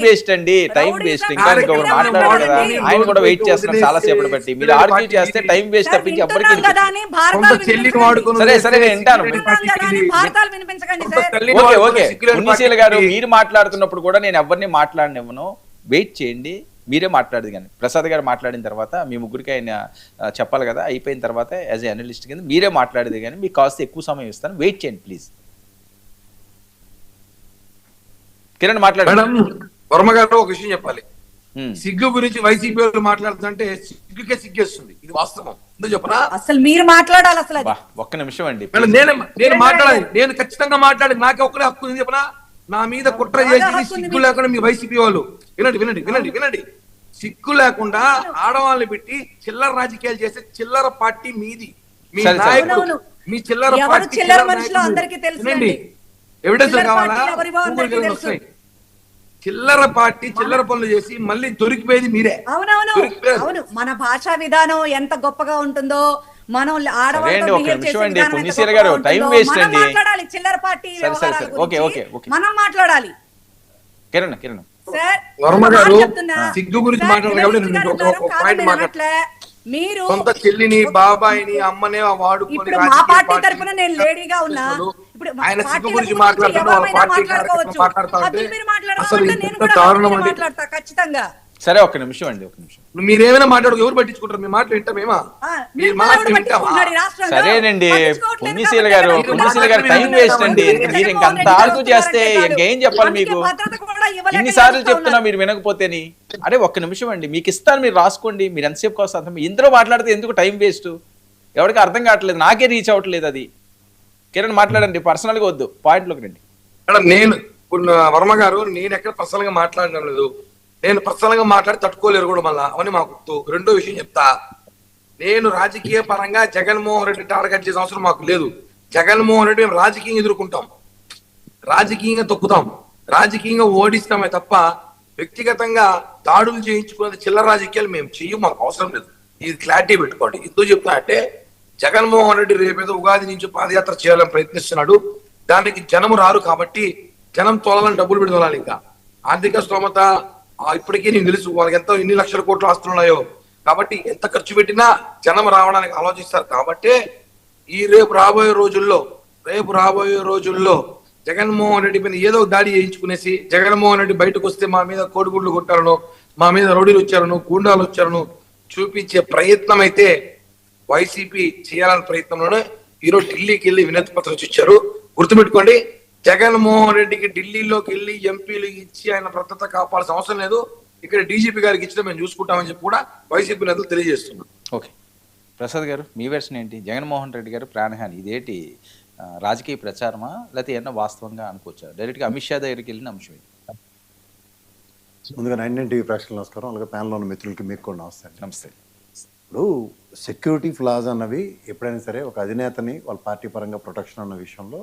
Waste అండి, time waste. ఇంకా ఇంకొకరు మాట్లాడారు కదా, ఆయన కూడా వెయిట్ చేస్తున్నారు చాలా సేపటి బట్టి. మీరు ఆర్గ్యూ చేస్తే టైం వేస్ట్ తప్పించి ఎవరికి సరే సరే నేను వింటాను. ఓకే ఓకే పుణ్యశీల గారు, మీరు మాట్లాడుతున్నప్పుడు కూడా నేను ఎవరిని మాట్లాడనివ్వను. వెయిట్ చేయండి, మీరే మాట్లాడదు. కానీ ప్రసాద్ గారు మాట్లాడిన తర్వాత మీ ముగ్గురికి ఆయన చెప్పాలి కదా, అయిపోయిన తర్వాత యాజ్ ఏ అనలిస్ట్ కింద మీరే మాట్లాడేది. కానీ మీకు కాస్త ఎక్కువ సమయం ఇస్తాను, వెయిట్ చేయండి ప్లీజ్. కిరణ్ మాట్లాడండి. వర్మ గారు ఒక విషయం చెప్పాలి. సిగ్గు గురించి వైసీపీ వాళ్ళు మాట్లాడుతుంటే సిగ్గుకే సిగ్గేస్తుంది. ఇది వాస్తవం. ఎందుకు చెప్పరా? అసలు మీరు మాట్లాడాలి. అసలు ఒక్క నిమిషం అండి, నేను మాట్లాడాలి. నేను ఖచ్చితంగా మాట్లాడి నాకే ఒక్కడే హక్కు ఉంది. చెప్పనా? నా మీద కుట్ర చేసి సిగ్గు లేకుండా మీ వైసీపీ వాళ్ళు వినండి వినండి వినండి వినండి. సిగ్గు లేకుండా ఆడవాళ్ళని పెట్టి చిల్లర రాజకీయాలు చేసే చిల్లర పార్టీ మీది. మీ నాయకుడు మీ చిల్లర పార్టీ వినండి. ఎవిడెన్స్ కావాలా? వస్తాయి. చిల్లర పార్టీ చిల్లర పనులు చేసి మళ్ళీ దొరికిపోయేది మీరే. అవునవును అవును. మన భాషా విధానం ఎంత గొప్పగా ఉంటుందో, మనం ఆడవాళ్ళతో మాట్లాడాలి. చిల్లర పార్టీ మనం మాట్లాడాలి. కిరణ్ కిరణ్ వర్మ గారు సిగ్గు గురించి మాట్లాడాలి. మీరు సొంత చెల్లిని బాబాయిని అమ్మనే వాడుకొని ఇప్పుడు మా పార్టీ తరఫున నేను లేడీగా ఉన్నా. ఇప్పుడు ఆయన సిగ్గు గురించి మాట్లాడుతున్నా ఖచ్చితంగా. సరే ఒక్క నిమిషం అండి, ఒక్క నిమిషం. మీరేమైనా మాట్లాడు, ఎవరు పట్టించుకుంటారు? మీ మాట వింటామేమా? సరేనండి పుణ్యశీల గారు, పుణ్యశీల గారు టైం వేస్ట్ అండి. మీరు ఇంకంత ఆర్గ్యూ చేస్తే ఇంకేం చెప్పాలి మీకు? ఇన్నిసార్లు చెప్తున్నా మీరు వినకపోతేని. అరే ఒక్క నిమిషం అండి, మీకు ఇస్తాను, మీరు రాసుకోండి. మీరు ఎంతసేపు కోసం ఇందులో మాట్లాడితే ఎందుకు టైం వేస్ట్? ఎవరికి అర్థం కావట్లేదు, నాకే రీచ్ అవ్వట్లేదు అది. కిరణ్ మాట్లాడండి, పర్సనల్ గా వద్దు, పాయింట్లోకి రండి. నేను వర్మ గారు, నేను ఎక్కడ పర్సనల్ గా మాట్లాడడం లేదు. నేను పర్సనల్ గా మాట్లాడి తట్టుకోలేరు కూడా మళ్ళా అవన్నీ మాకు. రెండో విషయం చెప్తా. నేను రాజకీయ పరంగా జగన్మోహన్ రెడ్డి టార్గెట్ చేసే అవసరం మాకు లేదు. జగన్మోహన్ రెడ్డి మేము రాజకీయంగా ఎదుర్కొంటాం, రాజకీయంగా తొక్కుతాం, రాజకీయంగా ఓడిస్తామే తప్ప వ్యక్తిగతంగా దాడులు చేయించుకునే చిల్లర రాజకీయాలు మేము చెయ్యం, మాకు అవసరం లేదు. ఇది క్లారిటీ పెట్టుకోండి. ఎందుకు చెప్తా అంటే, జగన్మోహన్ రెడ్డి రేపేదో ఉగాది నుంచి పాదయాత్ర చేయాలని ప్రయత్నిస్తున్నాడు. దానికి జనం రారు కాబట్టి జనం తోలాలని డబ్బులు పెట్టి తోలాలి. ఇంకా ఆర్థిక స్తోమత ఇప్పటికీ నీకు తెలుసు, వాళ్ళకి ఎంత ఎన్ని లక్షల కోట్లు ఆస్తులు ఉన్నాయో. కాబట్టి ఎంత ఖర్చు పెట్టినా జనం రావడానికి ఆలోచిస్తారు. కాబట్టి రేపు రాబోయే రోజుల్లో జగన్మోహన్ రెడ్డి పైన ఏదో దాడి చేయించుకునేసి, జగన్మోహన్ రెడ్డి బయటకు వస్తే మా మీద కోడిగుడ్లు కొట్టారనో, మా మీద రౌడీలు వచ్చారనో, గూండాలు వచ్చారనో చూపించే ప్రయత్నం అయితే వైసీపీ చేయాలనే ప్రయత్నంలోనే ఈరోజు ఢిల్లీకి వెళ్ళి వినతి పత్రం ఇచ్చారు. గుర్తుపెట్టుకోండి, జగన్మోహన్ రెడ్డికి ఢిల్లీలోకి వెళ్ళి ఎంపీలు ఇచ్చి ఆయన భద్రత కాపాడాల్సిన అవసరం లేదు. ఇక్కడ డీజీపీ గారికి ఇచ్చినా మేము చూసుకుంటామని చెప్పి కూడా వైసీపీ నేతలు తెలియజేస్తున్నారు. ఓకే ప్రసాద్ గారు, మీ వెర్షన్ ఏంటి? జగన్మోహన్ రెడ్డి గారు ప్రాణహాని ఇదేంటి, రాజకీయ ప్రచారమా లేకపోతే ఏమన్నా వాస్తవంగా అనుకోవచ్చా? డైరెక్ట్గా అమిత్ షా దగ్గరికి వెళ్ళిన అంశం ఇది. ముందుగా 99 టీవీ ప్రేక్షకులు నమస్కారం. అలాగే ప్యానల్లో ఉన్న మిత్రులకి మీకు కూడా నమస్తే. నమస్తే. ఇప్పుడు సెక్యూరిటీ ఫ్లాజ్ అన్నవి ఎప్పుడైనా సరే ఒక అధినేతని వాళ్ళ పార్టీ పరంగా ప్రొటెక్షన్ అన్న విషయంలో